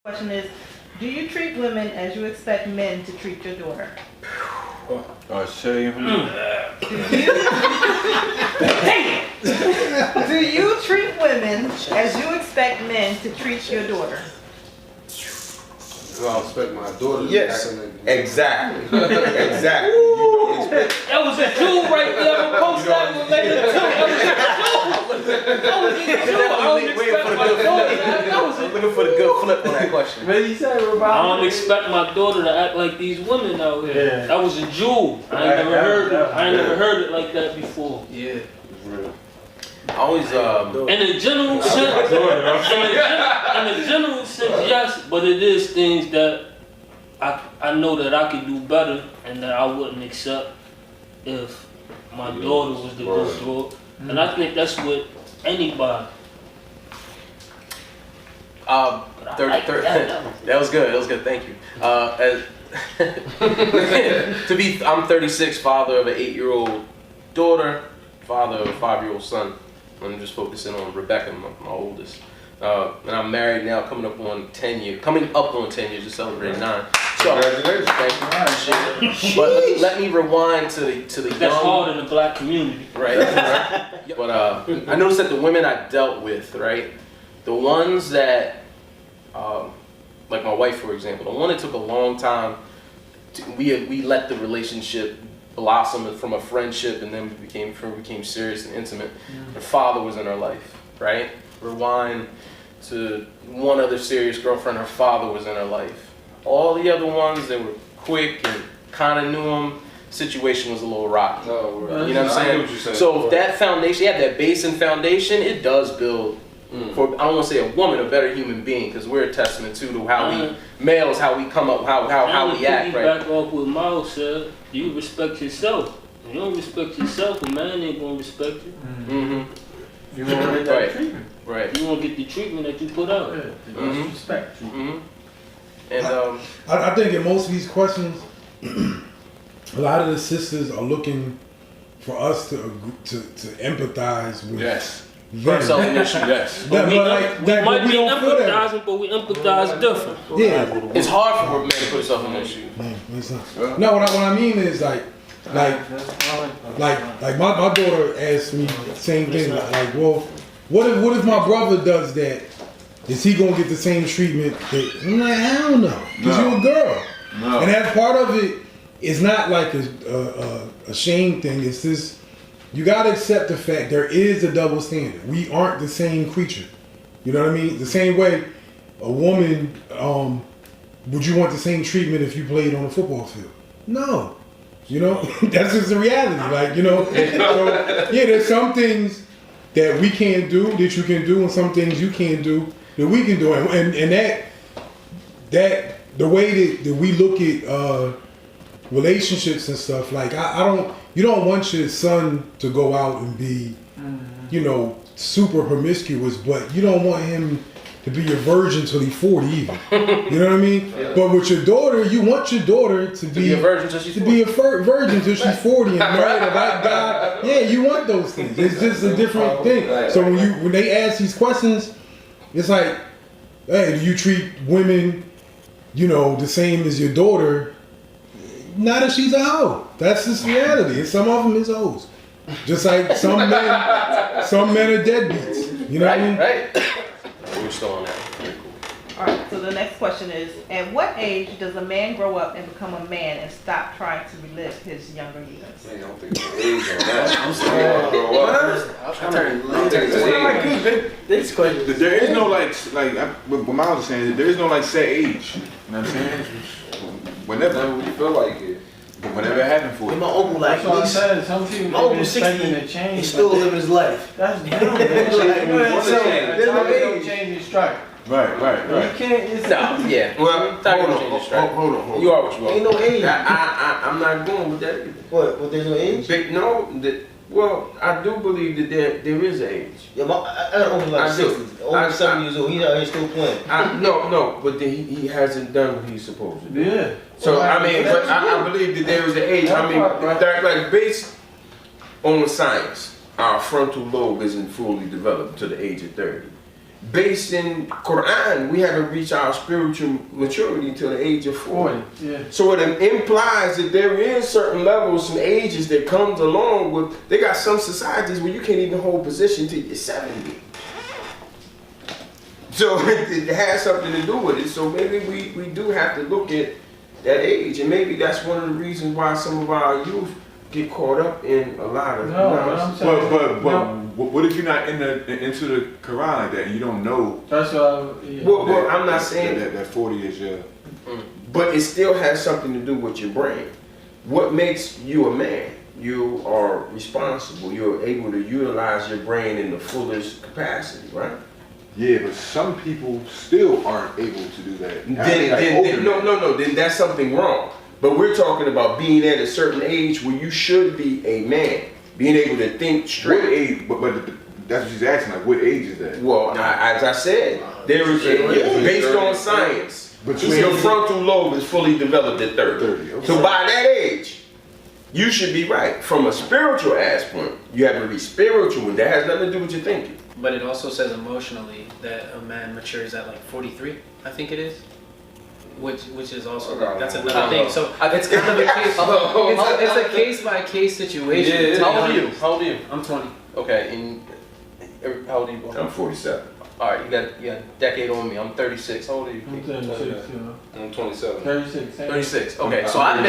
Question is, do you treat women as you expect men to treat your daughter? Shame. Do you treat women as you expect men to treat your daughter? I expect my daughter to Yes, act like exactly. Exactly. You don't expect. That was a Jew right there. I'm post that one later too. That was a Jew. I'm looking for the good flip on that question. I don't expect my daughter to act like these women out here. Yeah. That was a Jew. I ain't never heard it. I ain't never heard it like that before. Yeah. I always In a general sense, in a general sense, yes, but it is things that I know that I could do better and that I wouldn't accept if my daughter was to go through it. And I think that's with anybody. 30. That was good. That was good. Thank you. I'm 36, father of an 8-year-old daughter, father of a 5-year-old son. I'm just focusing on Rebecca, my oldest. And I'm married now, coming up on 10 years, just celebrating 9. So, congratulations. Thank you. But let me rewind to the young. That's hard in the black community. Right. But I noticed that the women I dealt with, right, the ones that, like my wife, for example, the one that took a long time, we let the relationship blossom from a friendship, and then we became serious and intimate. Her father was in her life, right? Rewind to one other serious girlfriend, her father was in her life. All the other ones, they were quick and kind of knew him. Situation was a little rocky. Oh, right. You know what I'm saying? So if that foundation, you have that base and foundation, it does build for, I don't want to say a woman, a better human being, because we're a testament to how we males, how we come up, how we act, right? Back off what Miles said. You respect yourself. If you don't respect yourself, a man ain't gonna respect you. You want to get that treatment. Right. You won't get the treatment that you put out. Respect. And I think in most of these questions, a lot of the sisters are looking for us to empathize with. yes. them. Self-initiative. Yes. But We might be don't feel that. empathizing, but we empathize different. Yeah. It's hard for a man to put himself in their shoes. It's not. No, what I mean is like my daughter asked me the same thing. Like, well, what if my brother does that? Is he gonna get the same treatment? I'm like, I don't know, because you're a girl, and that part of it is not like a shame thing. It's this. You gotta accept the fact there is a double standard. We aren't the same creature. You know what I mean? The same way a woman, would you want the same treatment if you played on a football field? No. You know, that's just the reality. Like, you know, so, yeah, there's some things that we can't do that you can do, and some things you can't do that we can do. And that the way that we look at relationships and stuff, like you don't want your son to go out and be, you know, super promiscuous, but you don't want him to be a virgin till he's 40 either. You know what I mean? Yeah. But with your daughter, you want your daughter to be a virgin till she's 40. Be a virgin till she's 40 and marry the right guy. Yeah, you want those things. It's just a different thing. So when they ask these questions, it's like, hey, do you treat women, you know, the same as your daughter? Not if she's a hoe. That's just reality. And some of them is hoes. Just like some men are deadbeats. You know what I mean? Right. We're still on that. Very cool. Alright, so the next question is, at what age does a man grow up and become a man and stop trying to relive his younger years? I don't think there's age on that. I'm still going to grow up. This question. There is no what Miles was saying, there is no set age. You know what I'm saying? Whenever you feel like it. Whenever it happened for you. My uncle That's what I said. Some people my uncle expecting 60, to change. he's still living his life. That's dumb. There's no age. Change your strike. Right. You can't. It's No, yeah. Well, Hold on. You are what you are. Ain't no age. I'm not going with that either. What? There's no age? Well, I do believe that there is age. Yeah, I got uncle like I do. 60. Over 7 years old. He's out here still playing. No, but he hasn't done what he's supposed to do. yeah. So I mean, but I believe that there is an age. I mean, like based on science, our frontal lobe isn't fully developed to the age of 30. based in Quran, we haven't reached our spiritual maturity until the age of 40. Yeah. So it implies that there is certain levels and ages that comes along with, they got some societies where you can't even hold position till you're 70. So it has something to do with it. So maybe we do have to look at that age, and maybe that's one of the reasons why some of our youth get caught up in a lot of nonsense. But what if you're not into the Quran like that and you don't know? That's what Well, I'm not saying that 40 is your. but it still has something to do with your brain. What makes you a man? You are responsible. You're able to utilize your brain in the fullest capacity, right? Yeah, but some people still aren't able to do that. Then that's something wrong. But we're talking about being at a certain age where you should be a man, being able to think straight. What age? But that's what she's asking. Like, what age is that? Well, as I said, there is based on science. But Your frontal lobe is fully developed at 30. Okay. So by that age, you should be right. From a spiritual aspect, you have to be spiritual, and that has nothing to do with your thinking. But it also says emotionally that a man matures at like 43, I think it is. Which is also that's another thing. So it's kind of a case. It's a case by case situation. Yeah, how old are you? I'm 20. Okay, and how old are you? I'm 47. All right, you got a decade on me. I'm 36. How old are you? I'm 36, I'm 27. 36. 36. Okay, so I've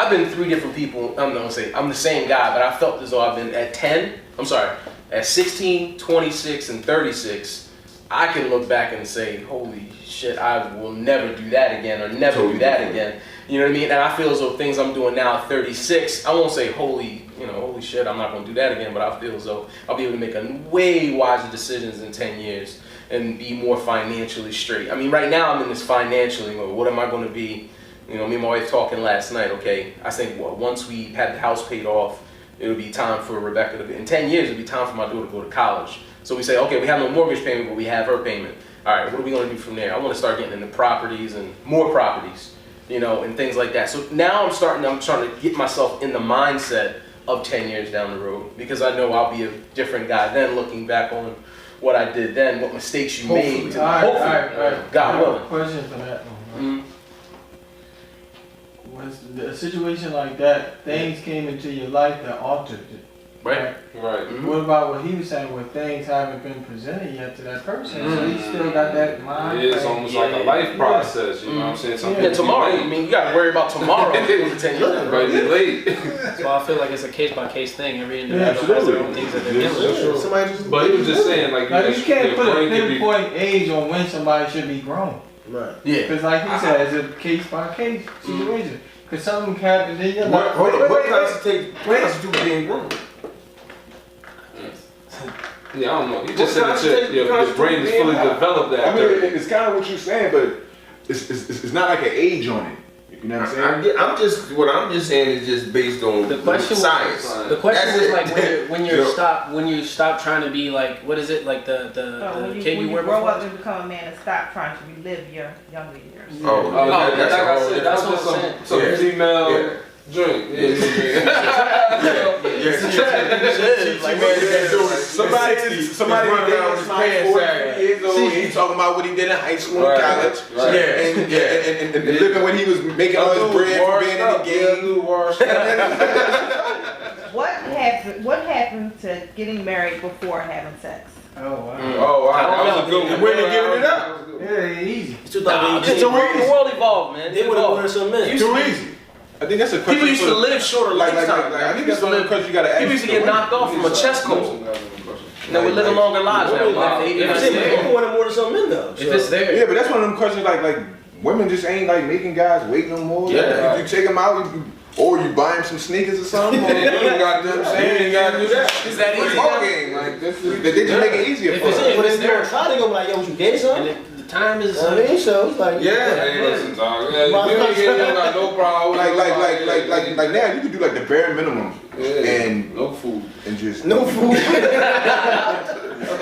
been 3 different people. I'm not gonna say I'm the same guy, but I felt as though I've been at 10. I'm sorry, at 16, 26, and 36. I can look back and say, holy shit, I will never do that again, or never do that again. You know what I mean? And I feel as though things I'm doing now at 36, I won't say holy shit, I'm not gonna do that again, but I feel as though I'll be able to make a way wiser decisions in 10 years and be more financially straight. I mean, right now I'm in this financially mode. What am I gonna be? Me and my wife talking last night, okay, I think once we had the house paid off, it'll be time for Rebecca to be, in 10 years, it'll be time for my daughter to go to college. So we say, okay, we have no mortgage payment, but we have her payment. All right, what are we gonna do from there? I wanna start getting into properties and more properties, and things like that. So now I'm trying to get myself in the mindset of 10 years down the road, because I know I'll be a different guy then, looking back on what I did then, what mistakes you made. Hopefully, God willing. Question for that one. Was a situation like that, things came into your life that altered it. Right. Right. What about what he was saying, where things haven't been presented yet to that person? So he still got that mind. It's almost like a life process, you know what I'm saying? Something Tomorrow, you gotta worry about tomorrow. Right, you're late. So I feel like it's a case by case thing. Every individual has their own things that they're dealing with. But he was just saying, like you can't put a pinpoint age on when somebody should be grown. Right. Yeah. Because like he said, it's a case by case situation. Because something happened in your life. What constitutes being grown? Yeah, I don't know. You just said that your brain is fully developed I mean, it's kind of what you're saying, but it's not like an age on it. You know what I'm saying? What I'm just saying is just based on The question science. The question was like when you stop trying to be like, what is it, like the when kid you you were grow before? up and become a man and stop trying to relive your younger years. That's like I said, that's what I'm just some female drink. Somebody was like 40 years old. He talking about what he did in high school and college. And living when he was making all his bread from being in the game. What happened to getting married before having sex? Oh wow. Oh wow. That was a good one. Women giving it up. Yeah, easy. The world evolved, man. They would have wanted some men. Too easy. I think that's a question. People used to live shorter lifetime. I think that's one of the questions you gotta ask. People used to get knocked off from a chest cold. Now we're living longer lives now. People wanted more than some men though. If it's there. Yeah, but that's one of them questions like women just ain't like making guys wait no more. Yeah. You take them out, or you buy them some sneakers or something. Or you ain't got to do that. Is that easy? Ball game. Like, they just make it easier for us. But if they're trying to go like, yo, what you gay son? The time is. I mean, so it's like, Hey, listen, dog. You don't got no problem. Like now, you can do like the bare minimum and no food and just no food.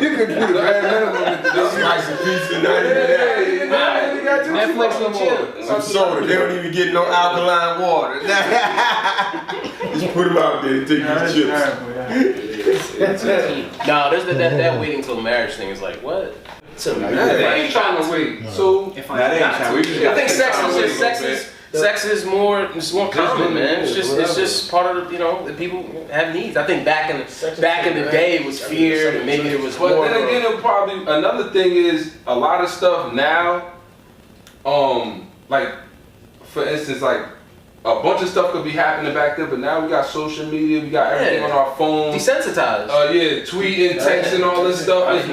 You can do the bare minimum and just Slice of pizza, Netflix and chill. some soda. They don't even get no alkaline water. Just put them out there and take these chips. No, there's that waiting till marriage thing is like, what? They ain't trying to wait. So If Nah, they ain't trying. We just I think sex is more common, man. It's just part of the people have needs. I think back in the day it was feared, and maybe it was more. But then again, it probably another thing is a lot of stuff now. Like for instance, like a bunch of stuff could be happening back there, but now we got social media, we got everything on our phones. Desensitized. Tweeting, texting, all this stuff.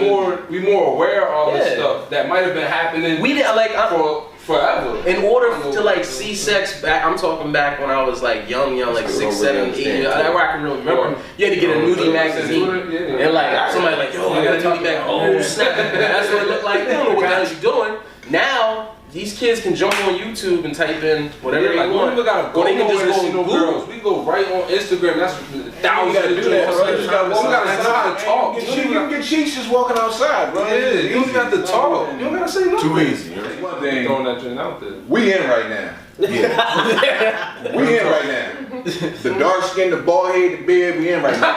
We more aware of all this stuff that might have been happening. We didn't for forever. In order to like see sex back, I'm talking back when I was like young, like 6, 7, 8 years. That's where I can really remember. You had to get a nudie magazine, and like somebody like, yo, I got a nudie magazine. Oh snap! That's what it looked like. They don't know what the hell you doing. Now these kids can jump on YouTube and type in whatever they want. We don't even gotta go nowhere to see no girls. We go right on Instagram. That's thousands of girls. We gotta know how to talk. You can get cheeks just walking outside, bro. Yeah, you don't got to talk. You don't gotta say nothing. Too easy. One thing throwing that thing out there. We in right now. Yeah. We in right now. The dark skin, the bald head, the beard, we in right now.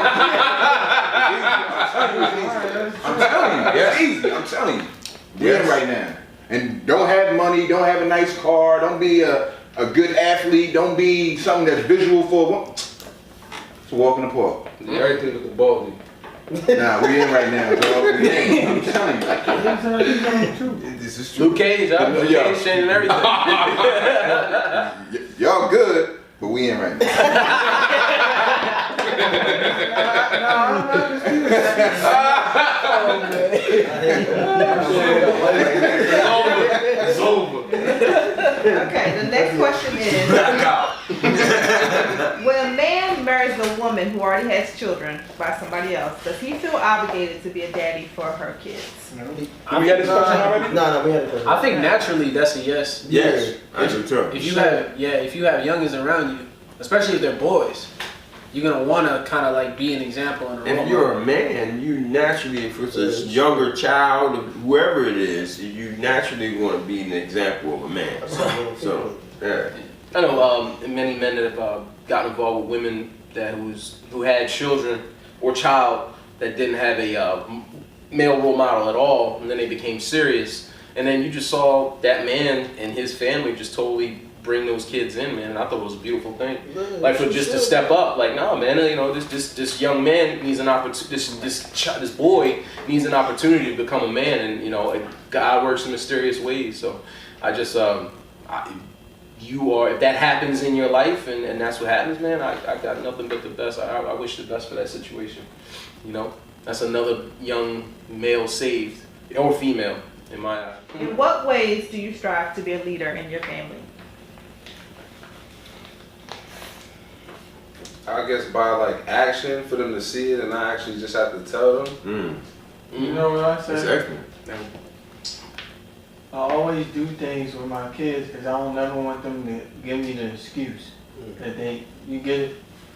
I'm telling you, it's easy. I'm telling you. We in right now. And don't have money, don't have a nice car, don't be a good athlete, don't be something that's visual for it's a walk in the park. Everything with the baldy. Nah, we in right now, dog. We in. I'm telling you. This is true. Luke Cage, Luke Cage changing everything. Y'all good, but we in right now. It's over. Okay, the next question is, when a man marries a woman who already has children by somebody else, does he feel obligated to be a daddy for her kids? We had this question already? No, we had a question. I think naturally that's a yes. Yes, I do too. If you have youngins around you, especially if they're boys, you're gonna want to kind of like be an example and a role If you're a man, you naturally, if it's a younger child, or whoever it is, you naturally want to be an example of a man. So, yeah. I know many men that have gotten involved with women who had children or child that didn't have a male role model at all, and then they became serious, and then you just saw that man and his family just totally bring those kids in, man. And I thought it was a beautiful thing, like for just to step up, like, no, man, this young man needs an opportunity. This boy needs an opportunity to become a man, and God works in mysterious ways. So I just if that happens in your life, and that's what happens, man, I got nothing but the best. I wish the best for that situation. That's another young male saved, or female, in my eye. In what ways do you strive to be a leader in your family? I guess by like action for them to see it, and I actually just have to tell them. You know what I say? Exactly. I always do things with my kids because I don't never want them to give me the excuse that you get it,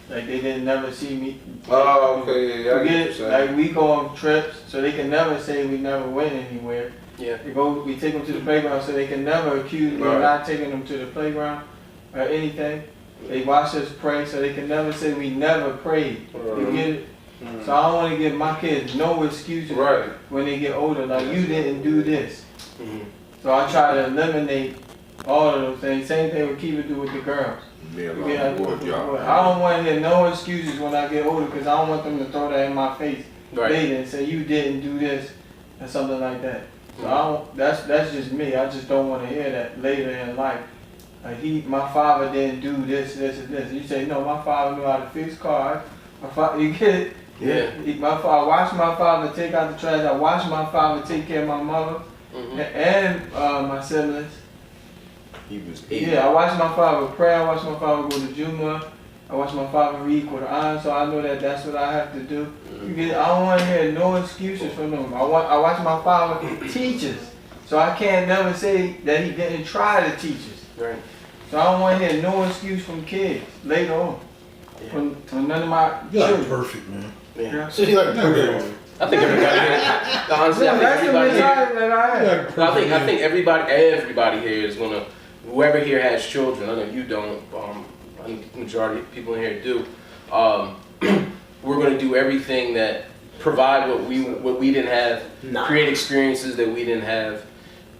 like they didn't never see me. Oh, okay, yeah, I get what you're saying. Like we go on trips, so they can never say we never went anywhere. Yeah. We take them to the playground, so they can never accuse me of not taking them to the playground or anything. They watch us pray, so they can never say we never prayed. You get it? So I don't want to give my kids no excuses when they get older, like you didn't do this. So I try to eliminate all of those things. Same thing with keep it do with the girls. I don't want to hear no excuses when I get older because I don't want them to throw that in my face later and say you didn't do this or something like that. So that's just me. I just don't want to hear that later in life. Like my father didn't do this, this, and this. You say, no, my father knew how to fix cars. You get it? Yeah. I watched my father take out the trash. I watched my father take care of my mother and my siblings. He was 8. Yeah, I watched my father pray. I watched my father go to Juma. I watched my father read Quran, so I know that that's what I have to do. You get it? I don't want to hear no excuses from them. I watch my father teach us, so I can't never say that he didn't try to teach us. Right. So I don't want to hear no excuse from kids later on. From none of my children. Like perfect, man. Yeah. So you like perfect. I think everybody here. Honestly, I think everybody here is gonna. Whoever here has children, I know you don't. I think the majority of people in here do. We're gonna do everything that provide what we didn't have, Nah. create experiences that we didn't have.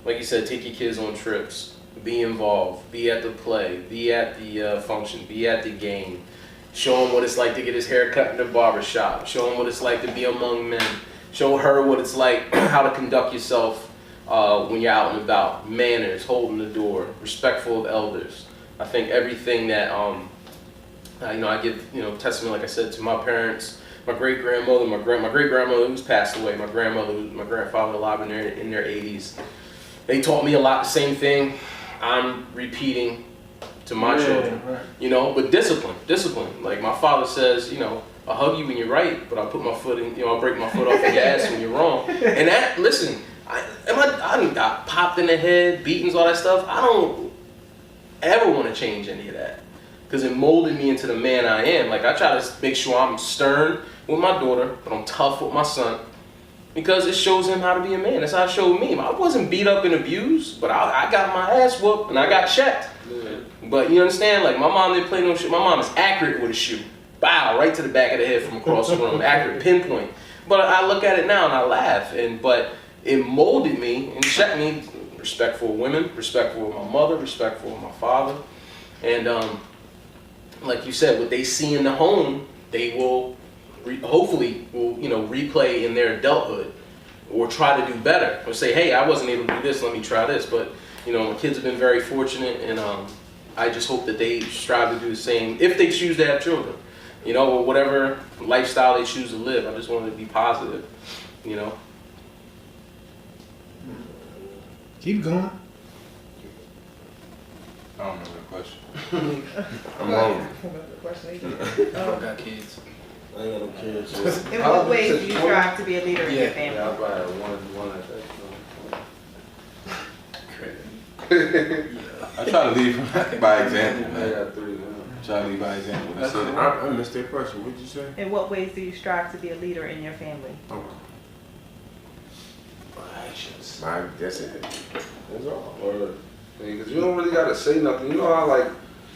Like you said, take your kids on trips, be involved, be at the play, be at the function, be at the game. Show him what it's like to get his hair cut in the barbershop. Show him what it's like to be among men. Show her what it's like, how to conduct yourself when you're out and about. Manners, holding the door, respectful of elders. I think everything that I give testament, like I said, to my parents, my great grandmother, my great grandmother who's passed away, my grandmother, my grandfather alive in their 80s. They taught me a lot. The same thing I'm repeating to my children, right. but discipline. Like my father says, I'll hug you when you're right, but I'll put my foot in, I'll break my foot off your ass when you're wrong. And that, listen, I got popped in the head, beatings, all that stuff. I don't ever want to change any of that because it molded me into the man I am. Like I try to make sure I'm stern with my daughter, but I'm tough with my son because it shows him how to be a man. That's how it showed me. I wasn't beat up and abused, but I got my ass whooped and I got checked. Yeah. But you understand, like my mom didn't play no shit. My mom is accurate with a shoe. Bow, right to the back of the head from across the room. Accurate, pinpoint. But I look at it now and I laugh. But it molded me and shaped me. Respectful of women, respectful of my mother, respectful of my father. And like you said, what they see in the home, they will hopefully replay in their adulthood or try to do better. Or say, hey, I wasn't able to do this, let me try this. But my kids have been very fortunate, and I just hope that they strive to do the same if they choose to have children. Or whatever lifestyle they choose to live. I just want it to be positive, Keep going. I don't know the question. I'm hungry. I don't got kids. I ain't got no kids. In what ways do you strive to be a leader in your family? Yeah, I probably have one at that. I try to lead by example, man. I got 3 now. Try to lead by example. That's it. I missed that question. What did you say? In what ways do you strive to be a leader in your family? Actions. That's it. That's all. Because you don't really gotta say nothing. You know how like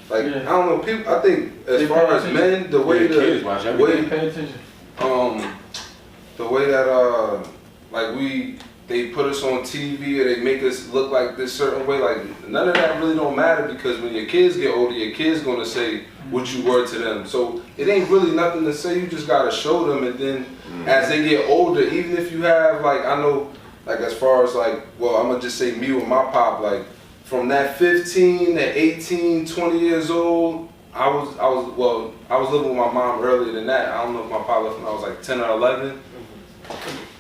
Yeah. I don't know, people. I think as far as men, the way kids watch everything. Pay attention. the way that they put us on TV or they make us look like this certain way, like none of that really don't matter because when your kids get older, your kids gonna say what you were to them. So it ain't really nothing to say. You just gotta show them, and then as they get older, even if you have I know as far as I'm gonna just say me with my pop, from that 15 to 18, 20 years old, I was living with my mom earlier than that. I don't know if my pop left when I was 10 or 11.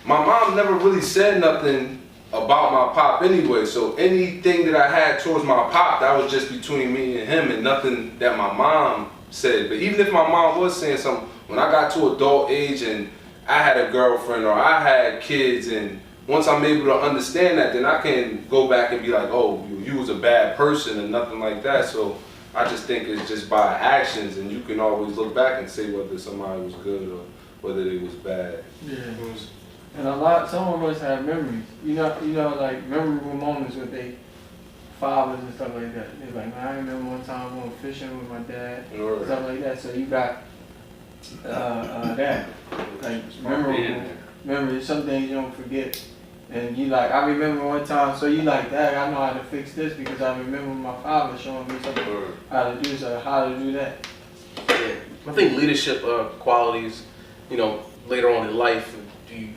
My mom never really said nothing about my pop anyway, so anything that I had towards my pop, that was just between me and him and nothing that my mom said. But even if my mom was saying something, when I got to adult age and I had a girlfriend or I had kids, and once I'm able to understand that, then I can go back and be like, oh, you was a bad person and nothing like that. So I just think it's just by actions, and you can always look back and say whether somebody was good or whether they was bad. Yeah. And some of us have memories. Memorable moments with their fathers and stuff like that. They're like, man, I remember one time going fishing with my dad, stuff like that. So you got that, memorable memories. Some things you don't forget. And I remember one time, so Dad, I know how to fix this because I remember my father showing me something how to do that. Yeah. I think leadership qualities, later on in life,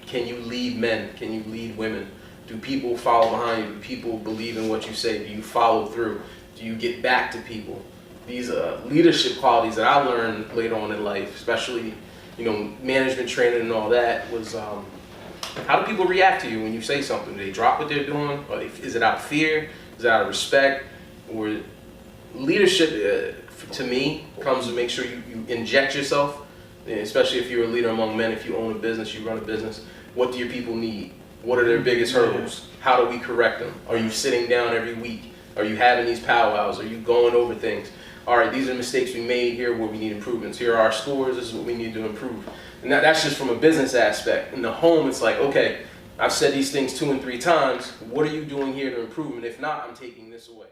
can you lead men? Can you lead women? Do people follow behind you? Do people believe in what you say? Do you follow through? Do you get back to people? These leadership qualities that I learned later on in life, especially, management training and all that, was how do people react to you when you say something? Do they drop what they're doing? Or is it out of fear? Is it out of respect? Or leadership, to me, comes to make sure you inject yourself, especially if you're a leader among men, if you own a business, you run a business. What do your people need? What are their biggest hurdles? How do we correct them? Are you sitting down every week? Are you having these powwows? Are you going over things? All right, these are mistakes we made here where we need improvements. Here are our scores, this is what we need to improve. And that's just from a business aspect. In the home, it's like, okay, I've said these things 2 and 3 times. What are you doing here to improve? And if not, I'm taking this away.